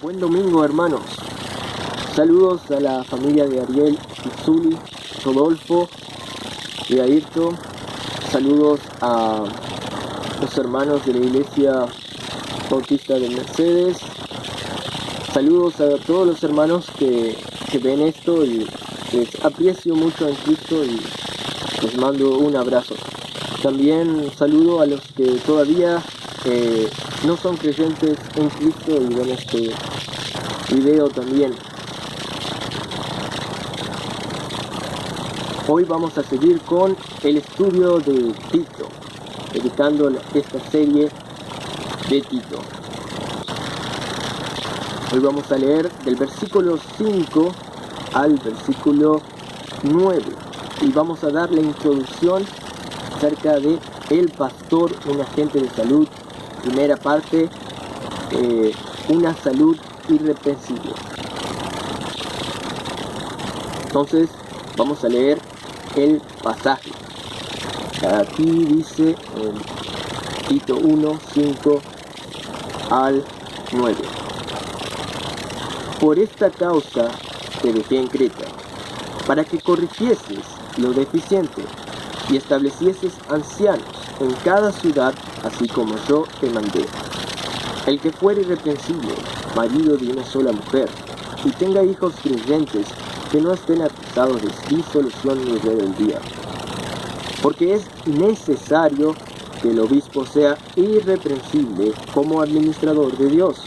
Buen domingo, hermanos. Saludos a la familia de Ariel, Zuli, Rodolfo y Ayrton. Saludos a los hermanos de la Iglesia Bautista de Mercedes. Saludos a todos los hermanos que ven esto y les aprecio mucho en Cristo y les mando un abrazo. También saludo a los que todavía no son creyentes en Cristo y ven este video también. Hoy vamos a seguir con el estudio de Tito, dedicando esta serie de Tito. Hoy vamos a leer del versículo 5 al versículo 9 y vamos a dar la introducción acerca de el pastor, un agente de salud. Primera parte, una salud irreprensible. Entonces vamos a leer el pasaje. Aquí dice en Tito 1, 5 al 9. Por esta causa te dejé en Creta, para que corrigieses lo deficiente y establecieses ancianos en cada ciudad, así como yo te mandé. El que fuere irreprensible, marido de una sola mujer, y tenga hijos creyentes que no estén acusados de disolución ni rebeldía. Porque es necesario que el obispo sea irreprensible como administrador de Dios,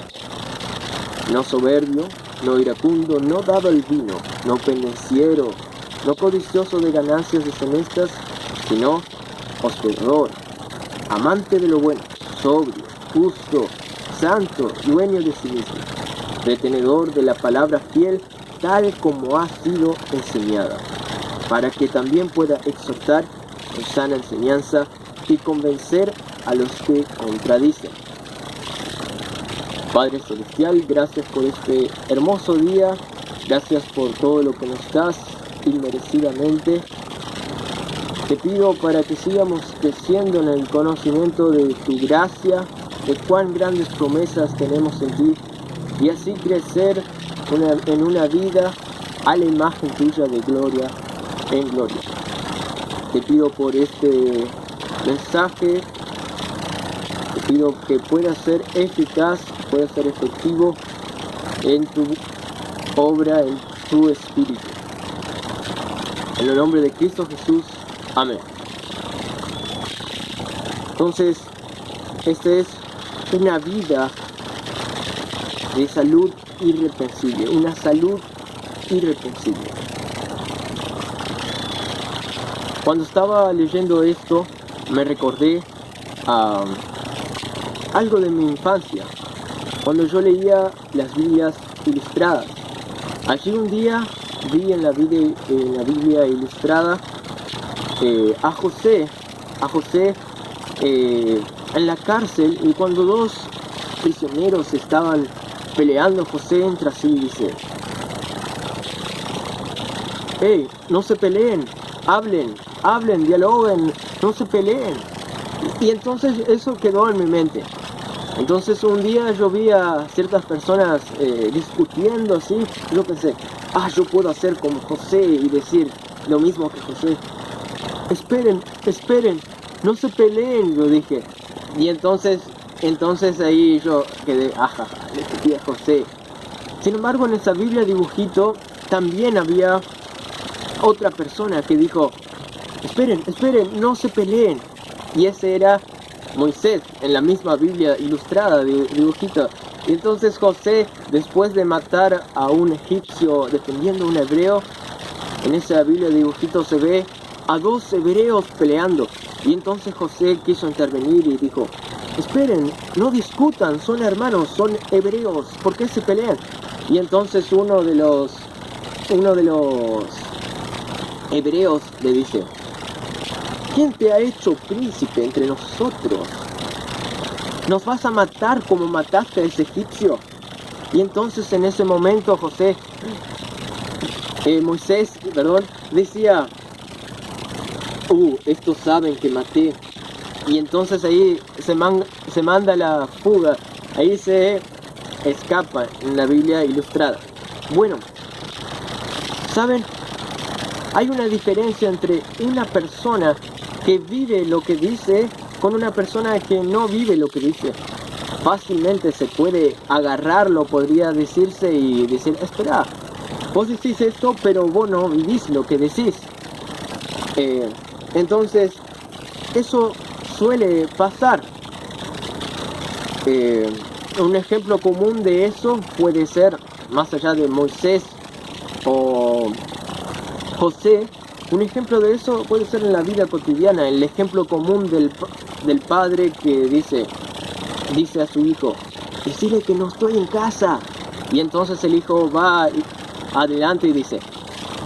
no soberbio, no iracundo, no dado al vino, no pendenciero, no codicioso de ganancias deshonestas, sino hospedador, amante de lo bueno, sobrio, justo, santo, dueño de sí mismo, retenedor de la palabra fiel, tal como ha sido enseñada, para que también pueda exhortar con sana enseñanza y convencer a los que contradicen. Padre Celestial, gracias por este hermoso día, gracias por todo lo que nos das inmerecidamente. Te pido para que sigamos creciendo en el conocimiento de tu gracia, de cuán grandes promesas tenemos en ti, y así crecer en una vida a la imagen tuya de gloria en gloria. Te pido por este mensaje, te pido que pueda ser eficaz, pueda ser efectivo en tu obra, en tu espíritu. En el nombre de Cristo Jesús. Amén. Entonces, esta es una vida de salud irreprensible, una salud irreprensible. Cuando estaba leyendo esto, me recordé a algo de mi infancia, cuando yo leía las Biblias ilustradas. Allí un día vi en la Biblia ilustrada a José en la cárcel, y cuando dos prisioneros estaban peleando, José entra así y dice: hey, no se peleen, hablen, dialoguen, no se peleen. Y entonces eso quedó en mi mente. Entonces un día yo vi a ciertas personas discutiendo así, yo pensé, yo puedo hacer como José y decir lo mismo que José. Esperen, no se peleen, yo dije. Y entonces ahí yo quedé, le escupí a José. Sin embargo, en esa Biblia dibujito también había otra persona que dijo: esperen, no se peleen. Y ese era Moisés, en la misma Biblia ilustrada de dibujito. Y entonces José, después de matar a un egipcio defendiendo a un hebreo, en esa Biblia dibujito se ve a dos hebreos peleando. Y entonces José quiso intervenir y dijo: esperen, no discutan, son hermanos, son hebreos, ¿por qué se pelean? Y entonces uno de los hebreos le dice: ¿quién te ha hecho príncipe entre nosotros? ¿Nos vas a matar como mataste a ese egipcio? Y entonces en ese momento Moisés decía: estos saben que maté. Y entonces ahí se manda la fuga. Ahí se escapa en la Biblia ilustrada. Bueno, ¿saben? Hay una diferencia entre una persona que vive lo que dice con una persona que no vive lo que dice. Fácilmente se puede agarrarlo, podría decirse, y decir, espera, vos decís esto, pero vos no vivís lo que decís. Entonces, eso suele pasar. Un ejemplo común de eso puede ser, más allá de Moisés o José, un ejemplo de eso puede ser en la vida cotidiana, el ejemplo común del padre que dice a su hijo, decile que no estoy en casa. Y entonces el hijo va adelante y dice,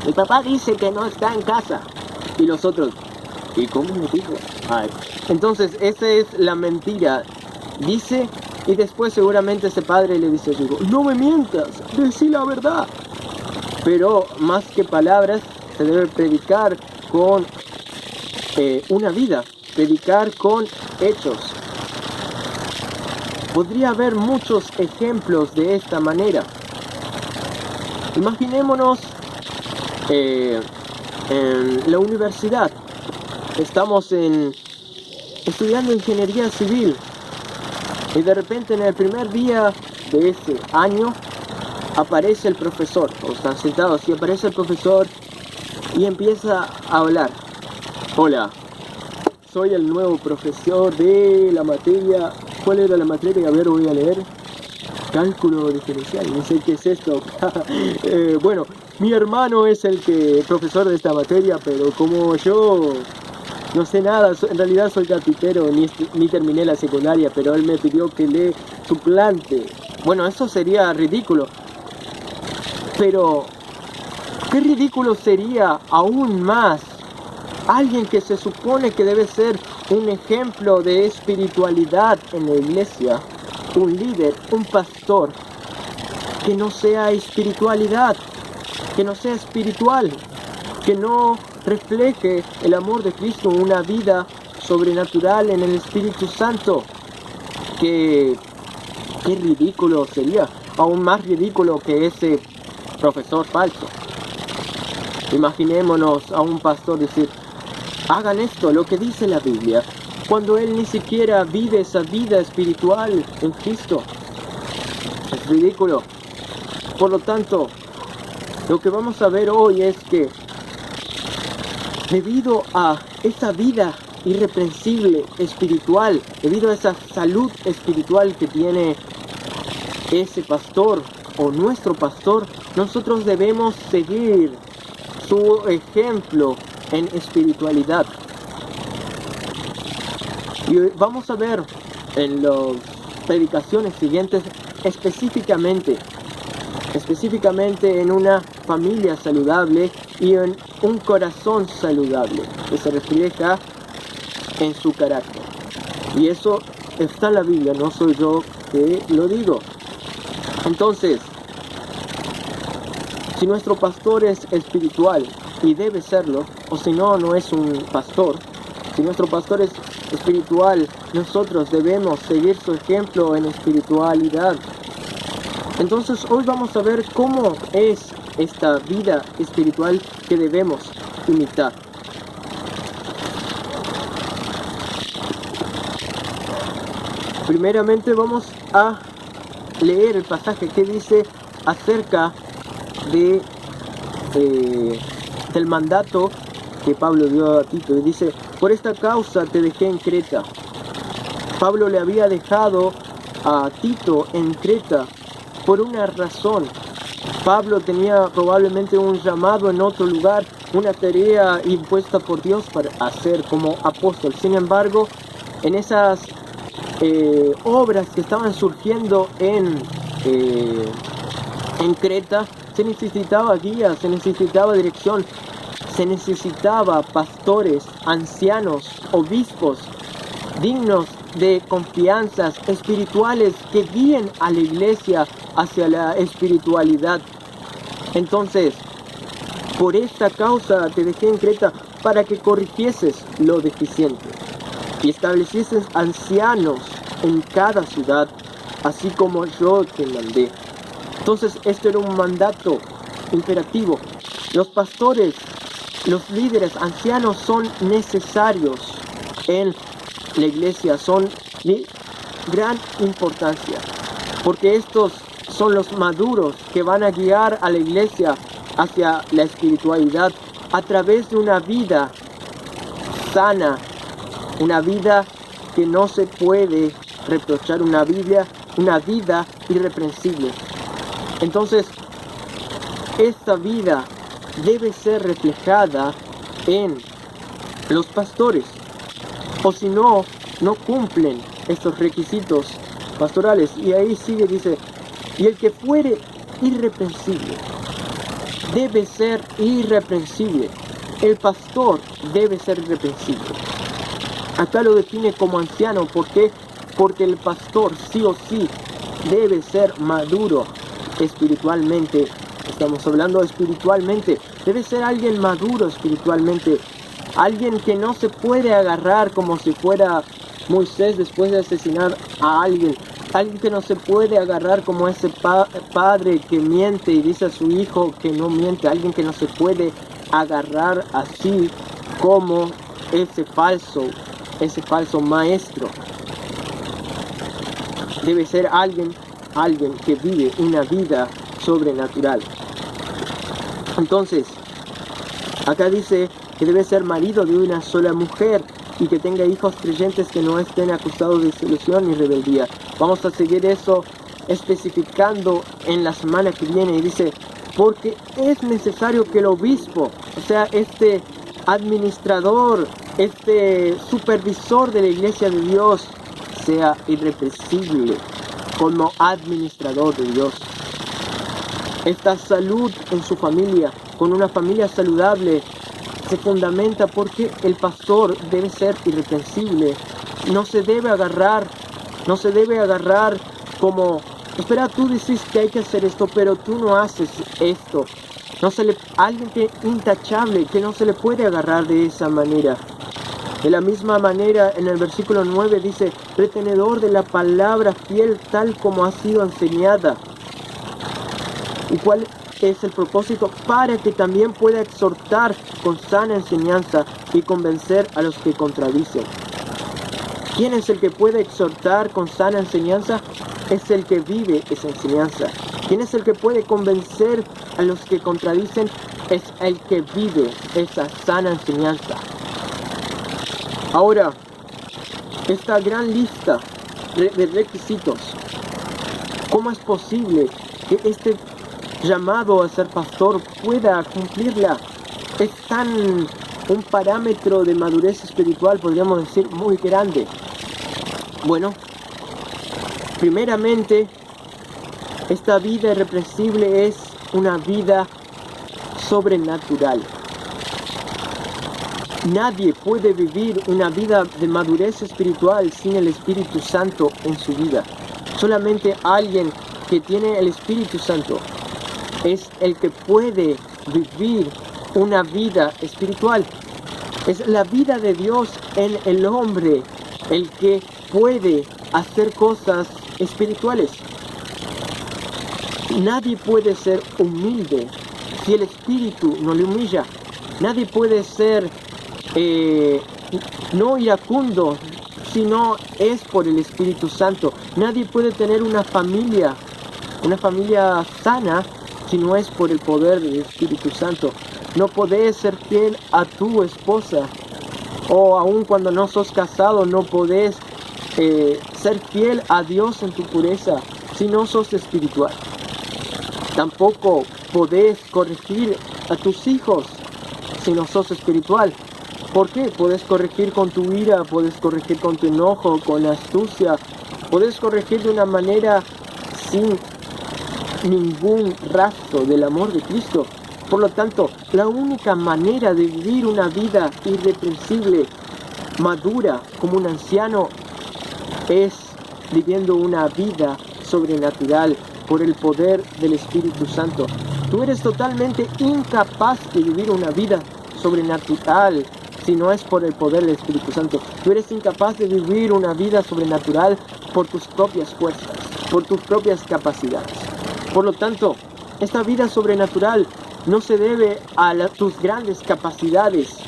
mi papá dice que no está en casa. Y los otros, ¿y cómo me dijo? Ay. Entonces esa es la mentira. Dice, y después seguramente ese padre le dice a su hijo, no me mientas, decí la verdad. Pero más que palabras, se debe predicar con una vida, predicar con hechos. Podría haber muchos ejemplos de esta manera. Imaginémonos en la universidad. Estamos estudiando ingeniería civil y de repente en el primer día de ese año aparece el profesor, o están sentados y aparece el profesor y empieza a hablar. Hola, soy el nuevo profesor de la materia. ¿Cuál era la materia? A ver, voy a leer. Cálculo diferencial, no sé qué es esto. Bueno, mi hermano es el profesor de esta materia, pero como yo no sé nada, en realidad soy carpintero, ni terminé la secundaria, pero él me pidió que le suplante. Bueno, eso sería ridículo. Pero, ¿qué ridículo sería aún más alguien que se supone que debe ser un ejemplo de espiritualidad en la iglesia, un líder, un pastor, que no sea espiritualidad, que no sea espiritual, que no refleje el amor de Cristo, una vida sobrenatural en el Espíritu Santo? Qué ridículo sería, aún más ridículo que ese profesor falso. Imaginémonos a un pastor decir, hagan esto, lo que dice la Biblia, cuando él ni siquiera vive esa vida espiritual en Cristo. Es ridículo. Por lo tanto, lo que vamos a ver hoy es que debido a esa vida irreprensible espiritual, debido a esa salud espiritual que tiene ese pastor o nuestro pastor, nosotros debemos seguir su ejemplo en espiritualidad. Y vamos a ver en las predicaciones siguientes específicamente en una familia saludable y en un corazón saludable que se refleja en su carácter. Y eso está en la Biblia, no soy yo que lo digo. Entonces, si nuestro pastor es espiritual, y debe serlo, o si no, no es un pastor. Si nuestro pastor es espiritual, nosotros debemos seguir su ejemplo en espiritualidad. Entonces hoy vamos a ver cómo es esta vida espiritual que debemos imitar. Primeramente vamos a leer el pasaje que dice acerca del mandato que Pablo dio a Tito, y dice, por esta causa te dejé en Creta. Pablo le había dejado a Tito en Creta por una razón. Pablo tenía probablemente un llamado en otro lugar, una tarea impuesta por Dios para hacer como apóstol. Sin embargo, en esas obras que estaban surgiendo en Creta, se necesitaba guía, se necesitaba dirección, se necesitaba pastores, ancianos, obispos, dignos de confianzas espirituales que guíen a la iglesia hacia la espiritualidad. Entonces, por esta causa te dejé en Creta para que corrigieses lo deficiente y establecieses ancianos en cada ciudad así como yo te mandé. Entonces, esto era un mandato imperativo. Los pastores, los líderes, ancianos son necesarios en la iglesia, son de gran importancia, porque estos son los maduros que van a guiar a la iglesia hacia la espiritualidad a través de una vida sana, una vida que no se puede reprochar, una vida irreprensible. Entonces, esta vida debe ser reflejada en los pastores, o si no, no cumplen estos requisitos pastorales. Y ahí sigue, dice, y el que fuere irreprensible, debe ser irreprensible. El pastor debe ser irreprensible. Acá lo define como anciano. ¿Por qué? Porque el pastor sí o sí debe ser maduro espiritualmente. Estamos hablando espiritualmente. Debe ser alguien maduro espiritualmente. Alguien que no se puede agarrar como si fuera Moisés después de asesinar a alguien. Alguien que no se puede agarrar como ese padre que miente y dice a su hijo que no miente. Alguien que no se puede agarrar así como ese falso maestro. Debe ser alguien que vive una vida sobrenatural. Entonces, acá dice que debe ser marido de una sola mujer y que tenga hijos creyentes que no estén acusados de desilusión ni rebeldía. Vamos a seguir eso especificando en la semana que viene. Y dice, porque es necesario que el obispo, o sea, este administrador, este supervisor de la iglesia de Dios, sea irreprensible como administrador de Dios. Esta salud en su familia, con una familia saludable, se fundamenta porque el pastor debe ser irreprensible. No se debe agarrar como, espera, tú dices que hay que hacer esto, pero tú no haces esto. Alguien que es intachable, que no se le puede agarrar de esa manera. De la misma manera, en el versículo 9 dice, retenedor de la palabra fiel tal como ha sido enseñada. ¿Y cuál es el propósito? Para que también pueda exhortar con sana enseñanza y convencer a los que contradicen. ¿Quién es el que puede exhortar con sana enseñanza? Es el que vive esa enseñanza. ¿Quién es el que puede convencer a los que contradicen? Es el que vive esa sana enseñanza. Ahora, esta gran lista de requisitos, ¿cómo es posible que este llamado a ser pastor pueda cumplirla? Es un parámetro de madurez espiritual, podríamos decir, muy grande. Bueno, primeramente, esta vida irreprensible es una vida sobrenatural. Nadie puede vivir una vida de madurez espiritual sin el Espíritu Santo en su vida. Solamente alguien que tiene el Espíritu Santo es el que puede vivir una vida espiritual. Es la vida de Dios en el hombre el que puede hacer cosas espirituales. Nadie puede ser humilde si el Espíritu no le humilla. Nadie puede ser no iracundo si no es por el Espíritu Santo. Nadie puede tener una familia sana si no es por el poder del Espíritu Santo. No podés ser fiel a tu esposa, o aun cuando no sos casado, no podés ser fiel a Dios en tu pureza si no sos espiritual. Tampoco podés corregir a tus hijos si no sos espiritual. ¿Por qué? Podés corregir con tu ira, podés corregir con tu enojo, con astucia, podés corregir de una manera sin ningún rastro del amor de Cristo. Por lo tanto, la única manera de vivir una vida irreprensible, madura, como un anciano, es viviendo una vida sobrenatural por el poder del Espíritu Santo. Tú eres totalmente incapaz de vivir una vida sobrenatural si no es por el poder del Espíritu Santo. Tú eres incapaz de vivir una vida sobrenatural por tus propias fuerzas. por tus propias capacidades. Por lo tanto, esta vida sobrenatural no se debe a tus grandes capacidades,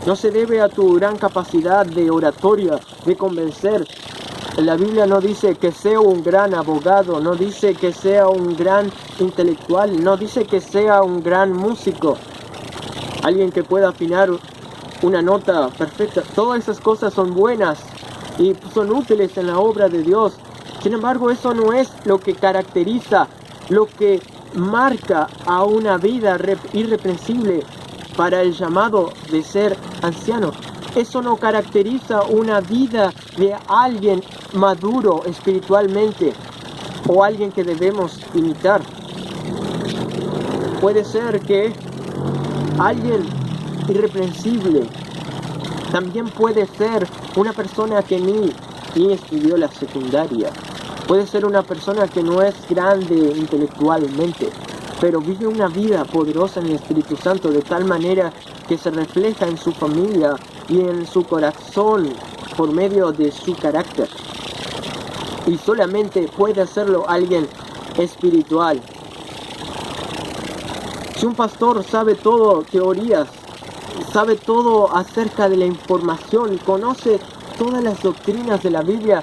no se debe a tu gran capacidad de oratoria, de convencer. La Biblia no dice que sea un gran abogado, no dice que sea un gran intelectual, no dice que sea un gran músico, alguien que pueda afinar una nota perfecta. Todas esas cosas son buenas y son útiles en la obra de Dios. Sin embargo, eso no es lo que caracteriza, lo que marca a una vida irreprensible para el llamado de ser anciano. Eso no caracteriza una vida de alguien maduro espiritualmente o alguien que debemos imitar. Puede ser que alguien irreprensible también puede ser una persona que ni estudió la secundaria. Puede ser una persona que no es grande intelectualmente, pero vive una vida poderosa en el Espíritu Santo de tal manera que se refleja en su familia y en su corazón por medio de su carácter. Y solamente puede hacerlo alguien espiritual. Si un pastor sabe todo teorías, sabe todo acerca de la información, conoce todas las doctrinas de la Biblia,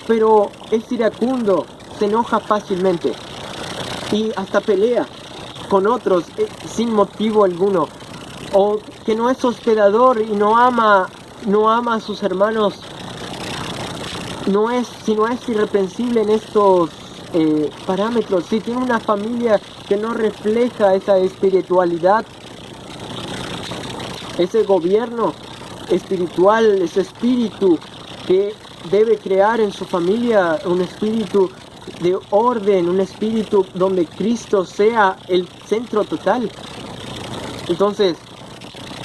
pero es iracundo, se enoja fácilmente y hasta pelea con otros sin motivo alguno, o que no es hospedador y no ama a sus hermanos, si no es irreprensible en estos parámetros, si tiene una familia que no refleja esa espiritualidad, ese gobierno espiritual, ese espíritu que debe crear en su familia, un espíritu de orden, un espíritu donde Cristo sea el centro total. Entonces,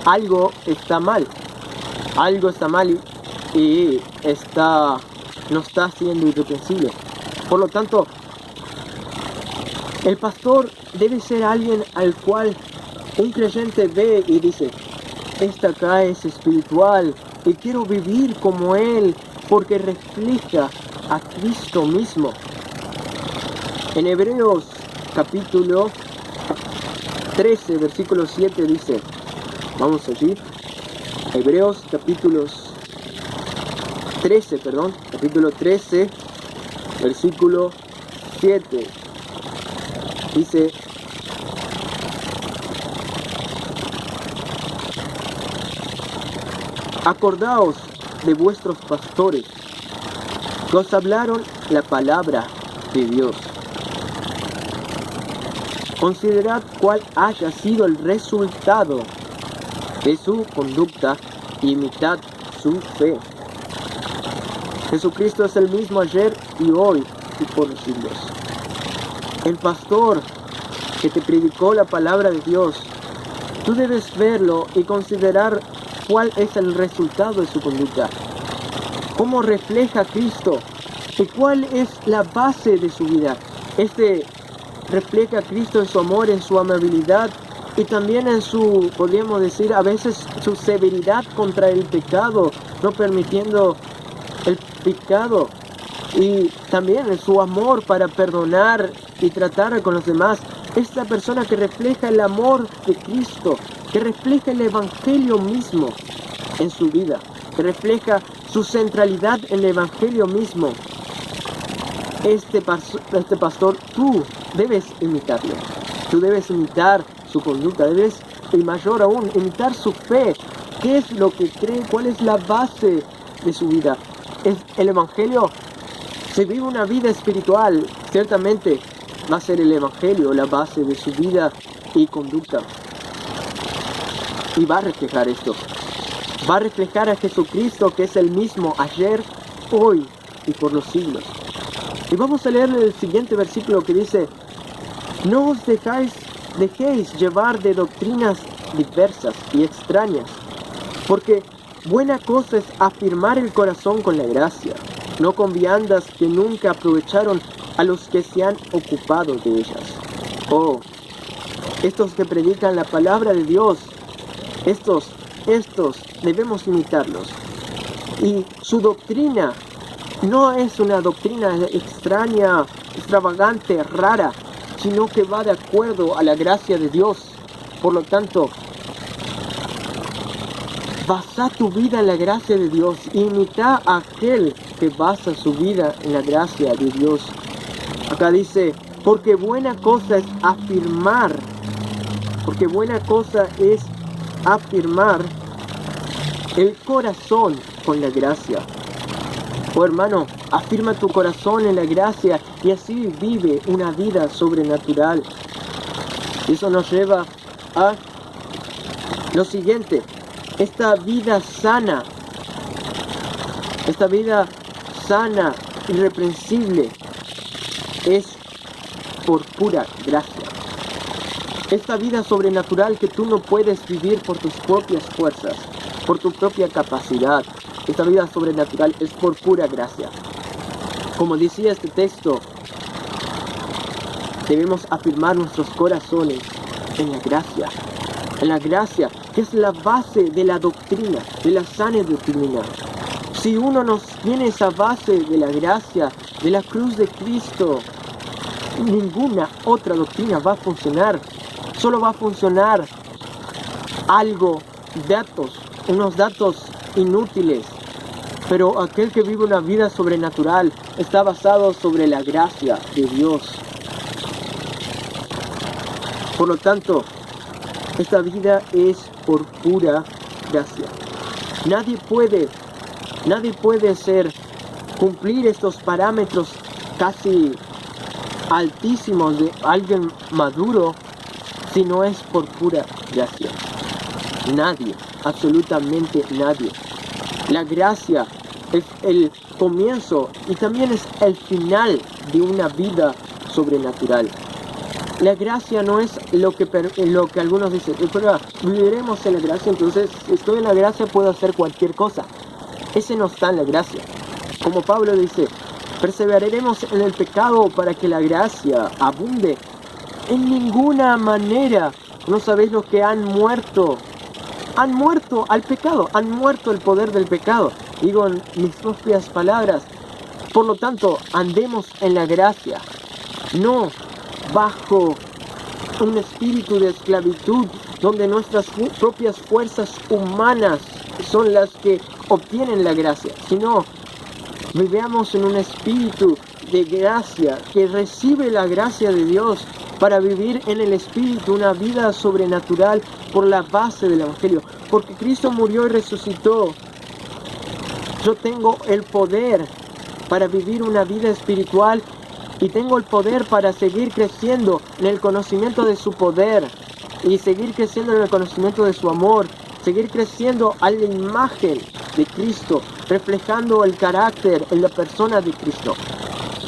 algo está mal y no está siendo irreprensible. Por lo tanto, el pastor debe ser alguien al cual un creyente ve y dice: esta acá es espiritual y quiero vivir como él, porque refleja a Cristo mismo. En Hebreos capítulo 13, versículo 7 dice, vamos allí, Hebreos capítulo 13, versículo 7, dice: acordaos de vuestros pastores, que os hablaron la palabra de Dios. Considerad cuál haya sido el resultado de su conducta y imitad su fe. Jesucristo es el mismo ayer y hoy y por los siglos. El pastor que te predicó la palabra de Dios, tú debes verlo y considerar cuál es el resultado de su conducta, cómo refleja a Cristo y cuál es la base de su vida. Refleja a Cristo en su amor, en su amabilidad y también en su, podríamos decir, a veces su severidad contra el pecado, no permitiendo el pecado, y también en su amor para perdonar y tratar con los demás. Esta persona que refleja el amor de Cristo, que refleja el Evangelio mismo en su vida, que refleja su centralidad en el Evangelio mismo. Este pastor, tú debes imitarlo. Tú debes imitar su conducta, debes, y mayor aún, imitar su fe. ¿Qué es lo que cree? ¿Cuál es la base de su vida? Es el Evangelio. Si vive una vida espiritual, ciertamente va a ser el Evangelio la base de su vida y conducta. Y va a reflejar esto. Va a reflejar a Jesucristo, que es el mismo ayer, hoy y por los siglos. Y vamos a leer el siguiente versículo que dice: no os dejéis llevar de doctrinas diversas y extrañas, porque buena cosa es afirmar el corazón con la gracia, no con viandas que nunca aprovecharon a los que se han ocupado de ellas. Oh, estos que predican la palabra de Dios, estos debemos imitarlos. Y su doctrina no es una doctrina extraña extravagante, rara, sino que va de acuerdo a la gracia de Dios. Por lo tanto, basa tu vida en la gracia de Dios. Imita a aquel que basa su vida en la gracia de Dios. Acá dice, porque buena cosa es afirmar. Porque buena cosa es afirmar el corazón con la gracia. Oh hermano, afirma tu corazón en la gracia y así vive una vida sobrenatural. Y eso nos lleva a lo siguiente. Esta vida sana, irreprensible, es por pura gracia. Esta vida sobrenatural que tú no puedes vivir por tus propias fuerzas, por tu propia capacidad. Esta vida sobrenatural es por pura gracia. Como decía este texto, debemos afirmar nuestros corazones en la gracia. En la gracia, que es la base de la doctrina, de la sana doctrina. Si uno no tiene esa base de la gracia, de la cruz de Cristo, ninguna otra doctrina va a funcionar. Solo va a funcionar unos datos inútiles. Pero aquel que vive una vida sobrenatural está basado sobre la gracia de Dios. Por lo tanto, esta vida es por pura gracia. Nadie puede cumplir estos parámetros casi altísimos de alguien maduro si no es por pura gracia. Nadie, absolutamente nadie. La gracia es el comienzo y también es el final de una vida sobrenatural. La gracia no es lo que algunos dicen, pero viviremos en la gracia, entonces si estoy en la gracia puedo hacer cualquier cosa. Ese no está en la gracia. Como Pablo dice, perseveraremos en el pecado para que la gracia abunde. En ninguna manera. No sabéis los que han muerto al pecado, han muerto el poder del pecado. Digo en mis propias palabras. Por lo tanto, andemos en la gracia, no bajo un espíritu de esclavitud donde nuestras propias fuerzas humanas son las que obtienen la gracia, sino vivamos en un espíritu de gracia que recibe la gracia de Dios para vivir en el espíritu una vida sobrenatural por la base del evangelio, porque Cristo murió y resucitó. Yo tengo el poder para vivir una vida espiritual y tengo el poder para seguir creciendo en el conocimiento de su poder y seguir creciendo en el conocimiento de su amor, seguir creciendo a la imagen de Cristo, reflejando el carácter en la persona de Cristo.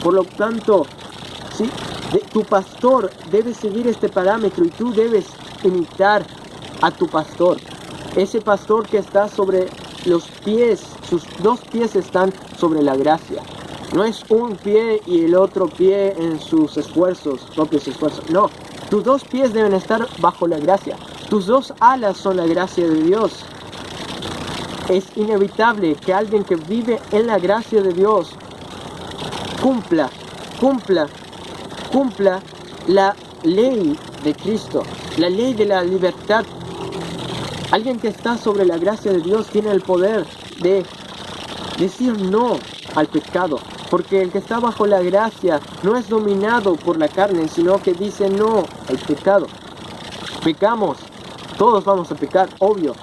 Por lo tanto, ¿sí? Tu pastor debe seguir este parámetro y tú debes imitar a tu pastor. Ese pastor que está sobre los pies, sus dos pies están sobre la gracia. No es un pie y el otro pie en sus propios esfuerzos. No, tus dos pies deben estar bajo la gracia. Tus dos alas son la gracia de Dios. Es inevitable que alguien que vive en la gracia de Dios cumpla la ley de Cristo, la ley de la libertad. Alguien que está sobre la gracia de Dios tiene el poder de decir no al pecado, porque el que está bajo la gracia no es dominado por la carne, sino que dice no al pecado. Pecamos, todos vamos a pecar, obvio,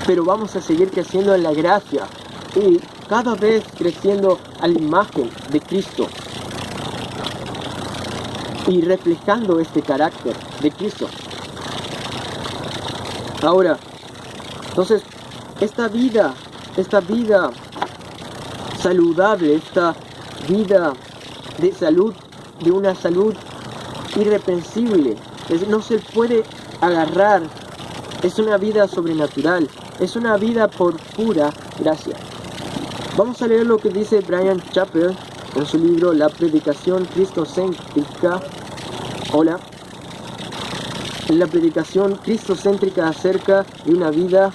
pero vamos a seguir creciendo en la gracia y cada vez creciendo a la imagen de Cristo y reflejando este carácter de Cristo. Ahora, entonces, esta vida saludable, esta vida de salud, de una salud irreprensible, no se puede agarrar, es una vida sobrenatural, es una vida por pura gracia. Vamos a leer lo que dice Bryan Chapell en su libro La predicación cristocéntrica. La predicación cristocéntrica acerca de una vida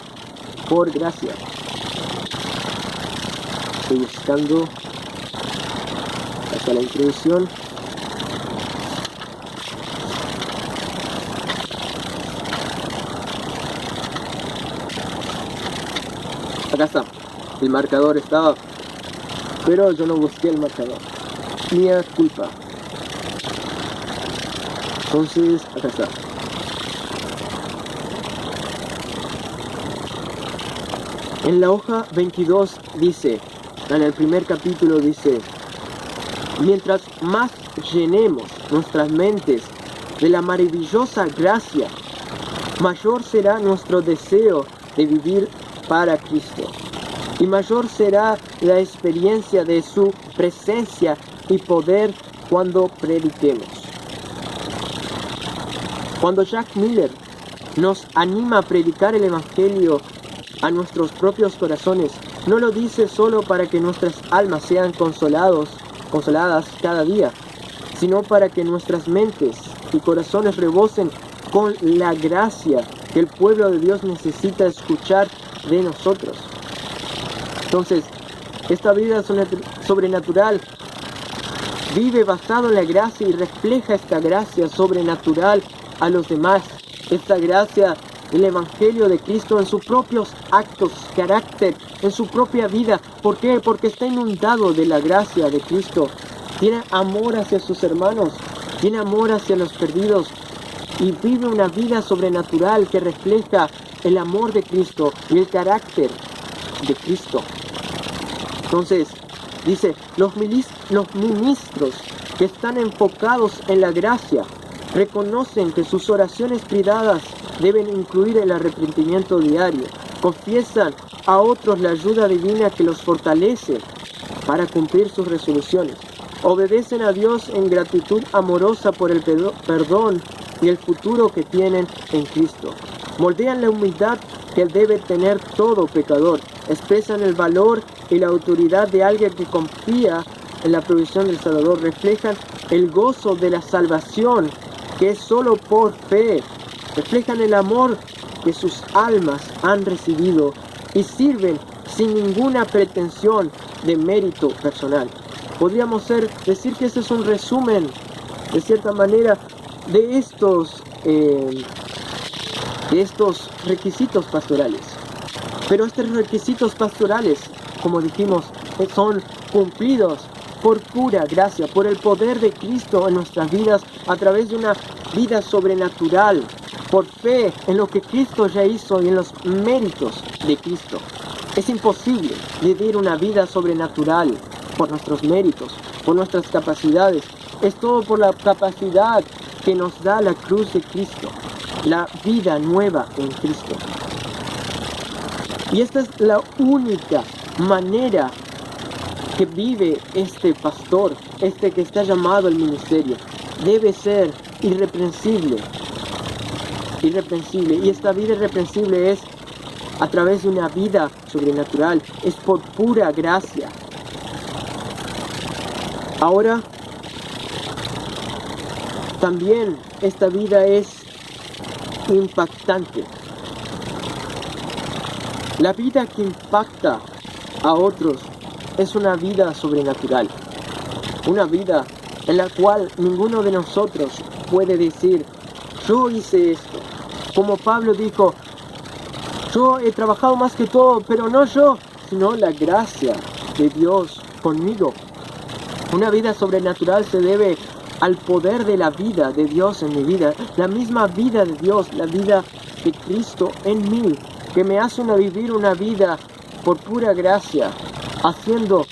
por gracia. Estoy buscando la está la introducción. Acá está, el marcador estaba, pero yo no busqué el marcador. Mía culpa. Entonces, acá está. En la hoja 22 dice, en el primer capítulo dice, mientras más llenemos nuestras mentes de la maravillosa gracia, mayor será nuestro deseo de vivir para Cristo, y mayor será la experiencia de su presencia y poder cuando prediquemos. Cuando Jack Miller nos anima a predicar el Evangelio a nuestros propios corazones, no lo dice solo para que nuestras almas sean consoladas cada día, sino para que nuestras mentes y corazones rebosen con la gracia que el pueblo de Dios necesita escuchar de nosotros. Entonces, esta vida sobrenatural vive basado en la gracia y refleja esta gracia sobrenatural a los demás. Esta gracia, el Evangelio de Cristo en sus propios actos, carácter, en su propia vida. ¿Por qué? Porque está inundado de la gracia de Cristo. Tiene amor hacia sus hermanos, tiene amor hacia los perdidos y vive una vida sobrenatural que refleja el amor de Cristo y el carácter de Cristo. Entonces, dice, los ministros que están enfocados en la gracia reconocen que sus oraciones privadas deben incluir el arrepentimiento diario. Confiesan a otros la ayuda divina que los fortalece para cumplir sus resoluciones. Obedecen a Dios en gratitud amorosa por el perdón y el futuro que tienen en Cristo. Moldean la humildad que debe tener todo pecador. Expresan el valor y la autoridad de alguien que confía en la provisión del Salvador. Reflejan el gozo de la salvación que es solo por fe. Reflejan el amor que sus almas han recibido y sirven sin ninguna pretensión de mérito personal. Podríamos decir que ese es un resumen, de cierta manera, de estos requisitos pastorales. Pero estos requisitos pastorales, como dijimos, son cumplidos por pura gracia, por el poder de Cristo en nuestras vidas, a través de una vida sobrenatural, por fe en lo que Cristo ya hizo y en los méritos de Cristo. Es imposible vivir una vida sobrenatural por nuestros méritos, por nuestras capacidades. Es todo por la capacidad que nos da la cruz de Cristo, la vida nueva en Cristo. Y esta es la única manera que vive este pastor, este que está llamado al ministerio. Debe ser irreprensible. Y esta vida irreprensible es a través de una vida sobrenatural, es por pura gracia. Ahora, también esta vida es impactante. La vida que impacta a otros es una vida sobrenatural. Una vida en la cual ninguno de nosotros puede decir, yo hice esto. Como Pablo dijo, yo he trabajado más que todo, pero no yo, sino la gracia de Dios conmigo. Una vida sobrenatural se debe al poder de la vida de Dios en mi vida, la misma vida de Dios, la vida de Cristo en mí, que me hace vivir una vida por pura gracia, haciendo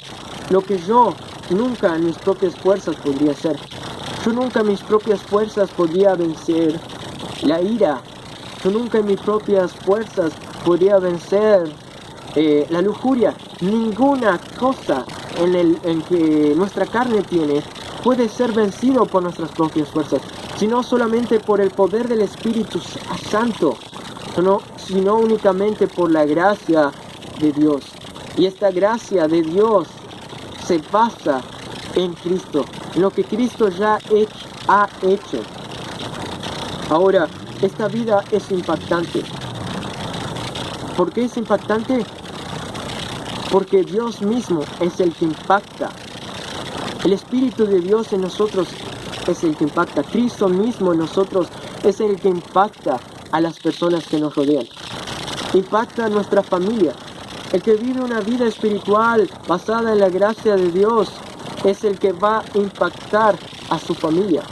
lo que yo nunca en mis propias fuerzas podría hacer. Yo nunca en mis propias fuerzas podría vencer la ira. Yo nunca en mis propias fuerzas podría vencer la lujuria. Ninguna cosa en que nuestra carne tiene puede ser vencido por nuestras propias fuerzas, sino solamente por el poder del Espíritu Santo, sino únicamente por la gracia de Dios. Y esta gracia de Dios se basa en Cristo, en lo que Cristo ya ha hecho. Ahora, esta vida es impactante. ¿Por qué es impactante? Porque Dios mismo es el que impacta. El Espíritu de Dios en nosotros es el que impacta. Cristo mismo en nosotros es el que impacta a las personas que nos rodean. Impacta a nuestra familia. El que vive una vida espiritual basada en la gracia de Dios es el que va a impactar a su familia.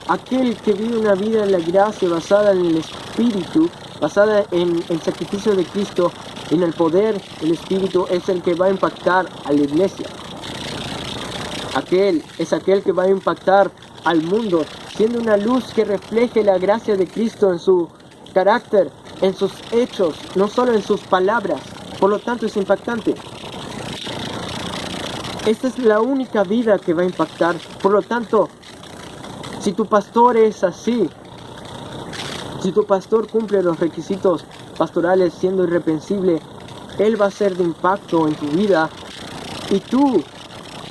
Aquel que vive una vida en la gracia basada en el Espíritu, basada en el sacrificio de Cristo, en el poder del Espíritu, es el que va a impactar a la iglesia. Es aquel que va a impactar al mundo, siendo una luz que refleje la gracia de Cristo en su carácter, en sus hechos, no solo en sus palabras. Por lo tanto, es impactante. Esta es la única vida que va a impactar. Por lo tanto, si tu pastor es así, si tu pastor cumple los requisitos pastorales siendo irreprensible, él va a ser de impacto en tu vida y tú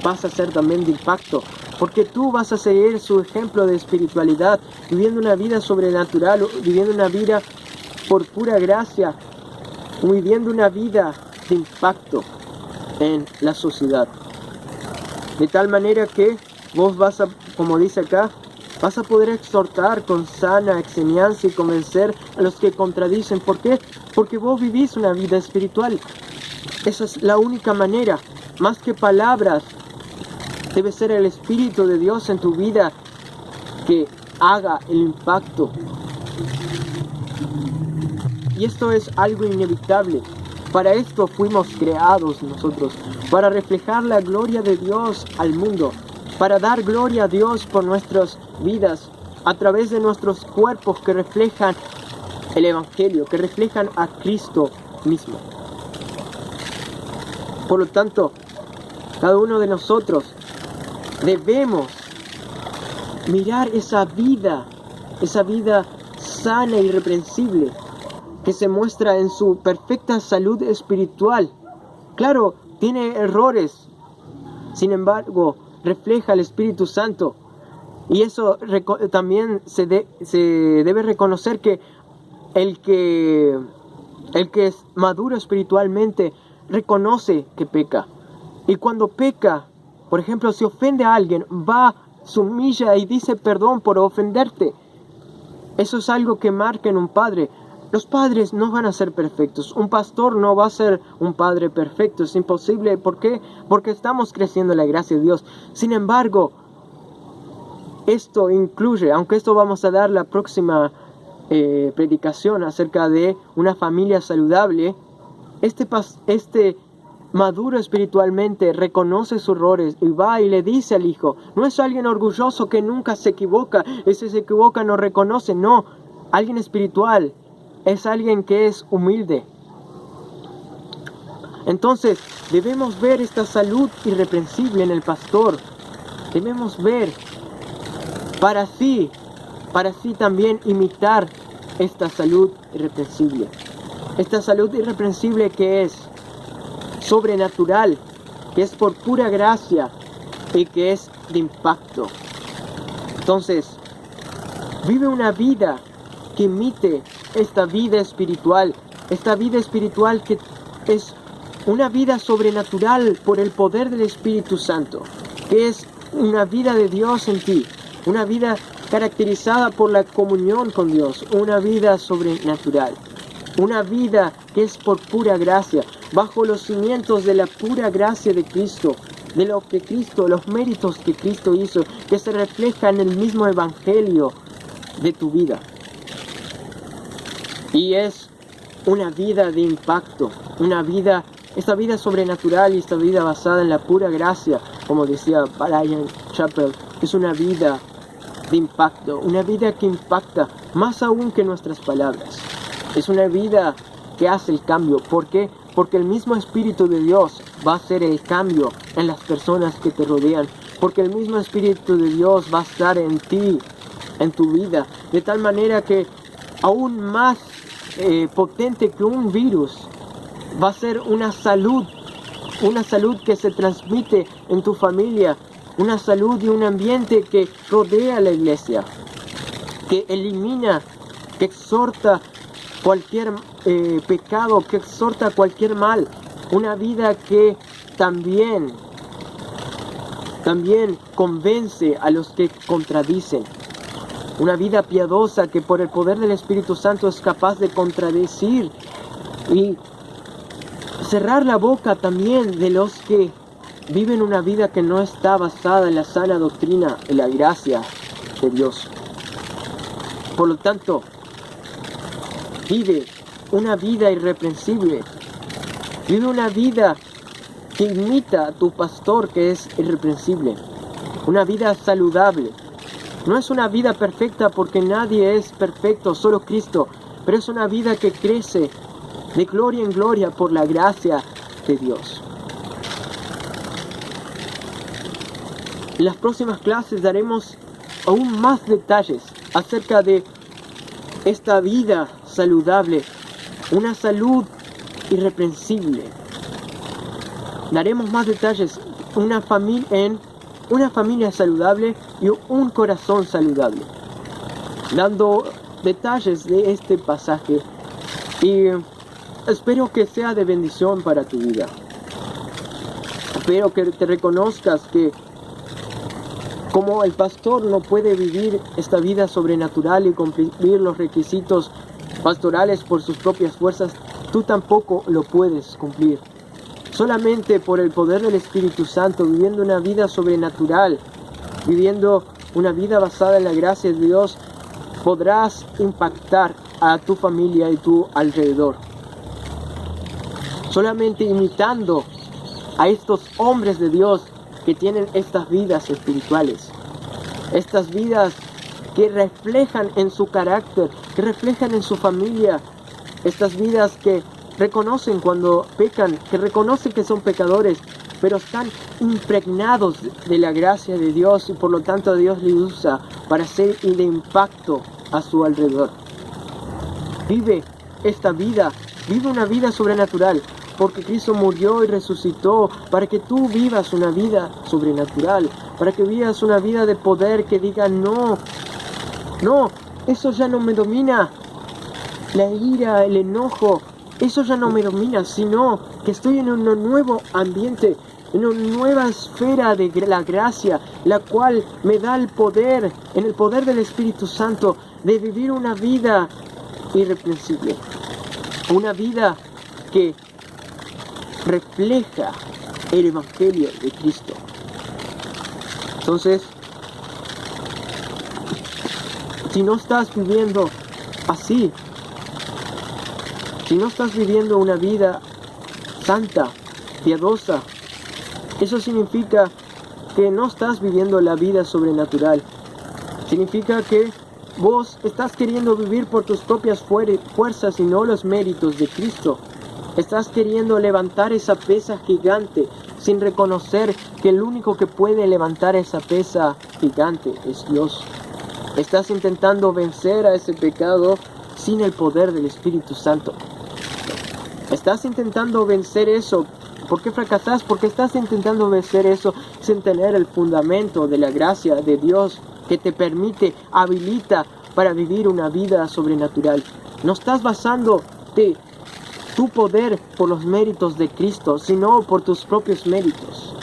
vas a ser también de impacto, porque tú vas a seguir su ejemplo de espiritualidad, viviendo una vida sobrenatural, viviendo una vida por pura gracia, viviendo una vida de impacto en la sociedad. De tal manera que vos vas a, como dice acá, vas a poder exhortar con sana enseñanza y convencer a los que contradicen. ¿Por qué? Porque vos vivís una vida espiritual. Esa es la única manera. Más que palabras, debe ser el Espíritu de Dios en tu vida que haga el impacto. Y esto es algo inevitable. Para esto fuimos creados nosotros, para reflejar la gloria de Dios al mundo, para dar gloria a Dios por nuestras vidas, a través de nuestros cuerpos que reflejan el Evangelio, que reflejan a Cristo mismo. Por lo tanto, cada uno de nosotros debemos mirar esa vida sana e irreprensible, que se muestra en su perfecta salud espiritual. Claro, tiene errores, sin embargo, refleja el Espíritu Santo. Y eso también se debe reconocer que el que es maduro espiritualmente reconoce que peca. Y cuando peca, por ejemplo, si ofende a alguien, va, se humilla y dice perdón por ofenderte. Eso es algo que marca en un padre. Los padres no van a ser perfectos. Un pastor no va a ser un padre perfecto. Es imposible. ¿Por qué? Porque estamos creciendo en la gracia de Dios. Sin embargo, esto incluye, aunque esto vamos a dar la próxima predicación acerca de una familia saludable, este maduro espiritualmente reconoce sus errores y va y le dice al hijo. No es alguien orgulloso que nunca se equivoca. Ese se equivoca, no reconoce. No, alguien espiritual es alguien que es humilde. Entonces, debemos ver esta salud irreprensible en el pastor. Debemos ver para sí también imitar esta salud irreprensible. Esta salud irreprensible que es sobrenatural, que es por pura gracia y que es de impacto. Entonces, vive una vida que imite esta vida espiritual que es una vida sobrenatural por el poder del Espíritu Santo, que es una vida de Dios en ti, una vida caracterizada por la comunión con Dios, una vida sobrenatural, una vida que es por pura gracia, bajo los cimientos de la pura gracia de Cristo, de lo que Cristo, los méritos que Cristo hizo, que se reflejan en el mismo Evangelio de tu vida. Y es una vida de impacto, esta vida sobrenatural y esta vida basada en la pura gracia, como decía Bryan Chapell, es una vida de impacto, una vida que impacta más aún que nuestras palabras. Es una vida que hace el cambio. ¿Por qué? Porque el mismo Espíritu de Dios va a hacer el cambio en las personas que te rodean. Porque el mismo Espíritu de Dios va a estar en ti, en tu vida, de tal manera que aún más potente que un virus va a ser una salud que se transmite en tu familia, una salud y un ambiente que rodea a la iglesia, que elimina, que exhorta cualquier pecado, que exhorta cualquier mal, una vida que también también convence a los que contradicen. Una vida piadosa que por el poder del Espíritu Santo es capaz de contradecir y cerrar la boca también de los que viven una vida que no está basada en la sana doctrina y la gracia de Dios. Por lo tanto, vive una vida irreprensible. Vive una vida que imita a tu pastor, que es irreprensible. Una vida saludable. No es una vida perfecta porque nadie es perfecto, solo Cristo. Pero es una vida que crece de gloria en gloria por la gracia de Dios. En las próximas clases daremos aún más detalles acerca de esta vida saludable, una salud irreprensible. Daremos más detalles en una familia saludable y un corazón saludable, dando detalles de este pasaje, y espero que sea de bendición para tu vida. Espero que te reconozcas que como el pastor no puede vivir esta vida sobrenatural y cumplir los requisitos pastorales por sus propias fuerzas, tú tampoco lo puedes cumplir. Solamente por el poder del Espíritu Santo, viviendo una vida sobrenatural, viviendo una vida basada en la gracia de Dios, podrás impactar a tu familia y tu alrededor. Solamente imitando a estos hombres de Dios que tienen estas vidas espirituales, estas vidas que reflejan en su carácter, que reflejan en su familia, estas vidas que reconocen cuando pecan, que reconocen que son pecadores, pero están impregnados de la gracia de Dios y por lo tanto Dios les usa para hacer de impacto a su alrededor. Vive esta vida, vive una vida sobrenatural, porque Cristo murió y resucitó para que tú vivas una vida sobrenatural, para que vivas una vida de poder que diga no, eso ya no me domina, la ira, el enojo, eso ya no me domina, sino que estoy en un nuevo ambiente, en una nueva esfera de la gracia, la cual me da el poder, en el poder del Espíritu Santo, de vivir una vida irreprensible, una vida que refleja el Evangelio de Cristo. Entonces, si no estás viviendo así, si no estás viviendo una vida santa, piadosa, eso significa que no estás viviendo la vida sobrenatural. Significa que vos estás queriendo vivir por tus propias fuerzas y no los méritos de Cristo. Estás queriendo levantar esa pesa gigante sin reconocer que el único que puede levantar esa pesa gigante es Dios. Estás intentando vencer a ese pecado sin el poder del Espíritu Santo. Estás intentando vencer eso. ¿Por qué fracasás? Porque estás intentando vencer eso sin tener el fundamento de la gracia de Dios que te permite, habilita para vivir una vida sobrenatural. No estás basándote tu poder por los méritos de Cristo, sino por tus propios méritos.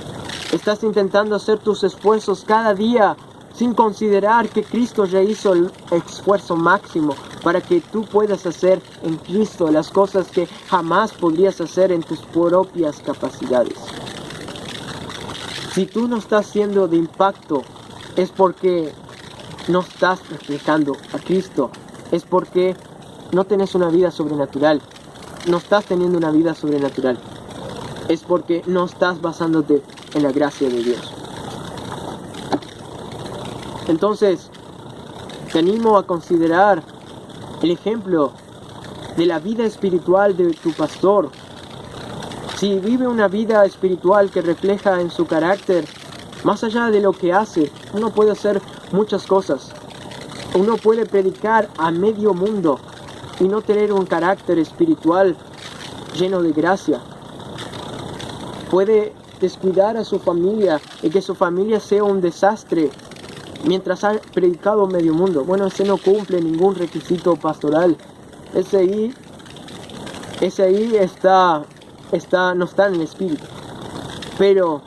Estás intentando hacer tus esfuerzos cada día sin considerar que Cristo ya hizo el esfuerzo máximo para que tú puedas hacer en Cristo las cosas que jamás podrías hacer en tus propias capacidades. Si tú no estás siendo de impacto, es porque no estás reflejando a Cristo, es porque no tenés una vida sobrenatural. No estás teniendo una vida sobrenatural, es porque no estás basándote en la gracia de Dios. Entonces, te animo a considerar el ejemplo de la vida espiritual de tu pastor. Si vive una vida espiritual que refleja en su carácter, más allá de lo que hace, uno puede hacer muchas cosas. Uno puede predicar a medio mundo y no tener un carácter espiritual lleno de gracia. Puede descuidar a su familia y que su familia sea un desastre mientras ha predicado a medio mundo. Bueno, ese no cumple ningún requisito pastoral. Ese ahí no está en el espíritu. Pero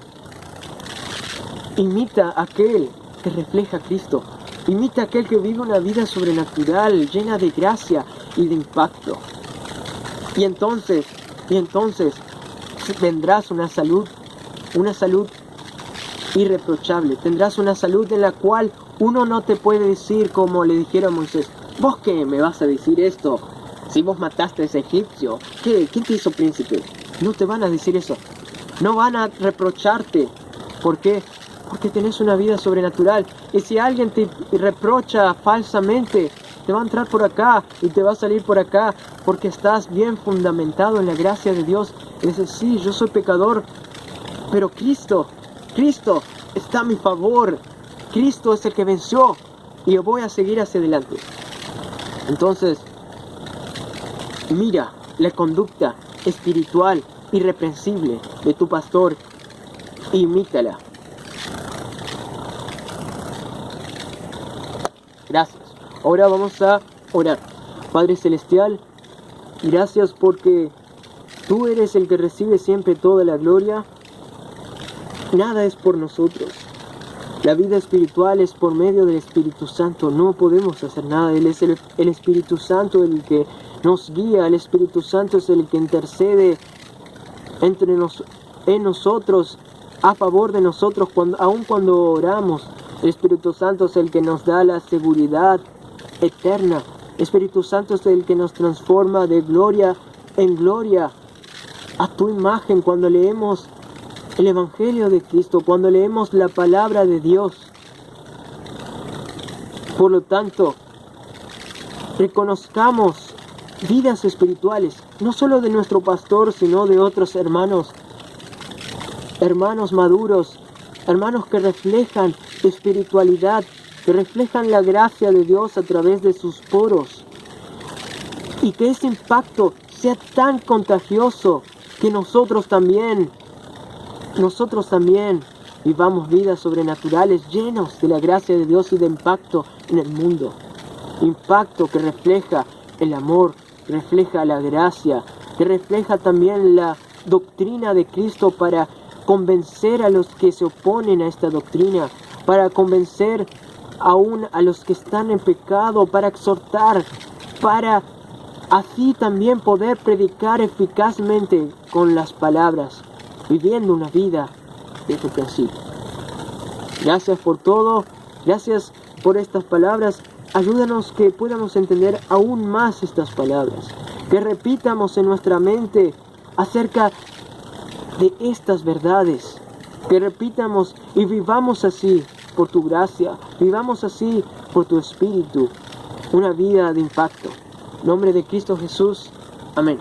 Imita a aquel que refleja a Cristo. Imita a aquel que vive una vida sobrenatural, llena de gracia y de impacto. Y entonces tendrás una salud irreprochable. Tendrás una salud en la cual uno no te puede decir, como le dijeron a Moisés: ¿vos qué me vas a decir esto? Si vos mataste a ese egipcio, ¿quién te hizo príncipe? No te van a decir eso. No van a reprocharte. ¿Por qué? Porque tenés una vida sobrenatural. Y si alguien te reprocha falsamente, te va a entrar por acá y te va a salir por acá, porque estás bien fundamentado en la gracia de Dios. Y dices: sí, yo soy pecador, pero Cristo está a mi favor. Cristo es el que venció y yo voy a seguir hacia adelante. Entonces, mira la conducta espiritual irreprensible de tu pastor, imítala. Gracias. Ahora vamos a orar. Padre Celestial, gracias porque tú eres el que recibe siempre toda la gloria. Nada es por nosotros. La vida espiritual es por medio del Espíritu Santo. No podemos hacer nada. Él es el Espíritu Santo el que nos guía. El Espíritu Santo es el que intercede en nosotros, a favor de nosotros, aun cuando oramos. El Espíritu Santo es el que nos da la seguridad eterna. El Espíritu Santo es el que nos transforma de gloria en gloria a tu imagen cuando leemos el Evangelio de Cristo, cuando leemos la palabra de Dios. Por lo tanto, reconozcamos vidas espirituales, no solo de nuestro pastor, sino de otros hermanos maduros, hermanos que reflejan espiritualidad, que reflejan la gracia de Dios a través de sus poros, y que ese impacto sea tan contagioso que nosotros también vivamos vidas sobrenaturales llenos de la gracia de Dios y de impacto en el mundo. Impacto que refleja el amor, que refleja la gracia, que refleja también la doctrina de Cristo para convencer a los que se oponen a esta doctrina, para convencer aún a los que están en pecado, para exhortar, para así también poder predicar eficazmente con las palabras, viviendo una vida de tu principio. Gracias por todo, gracias por estas palabras. Ayúdanos que podamos entender aún más estas palabras, que repitamos en nuestra mente acerca de estas verdades, que repitamos y vivamos así por tu gracia, vivamos así por tu Espíritu, una vida de impacto. En nombre de Cristo Jesús, amén.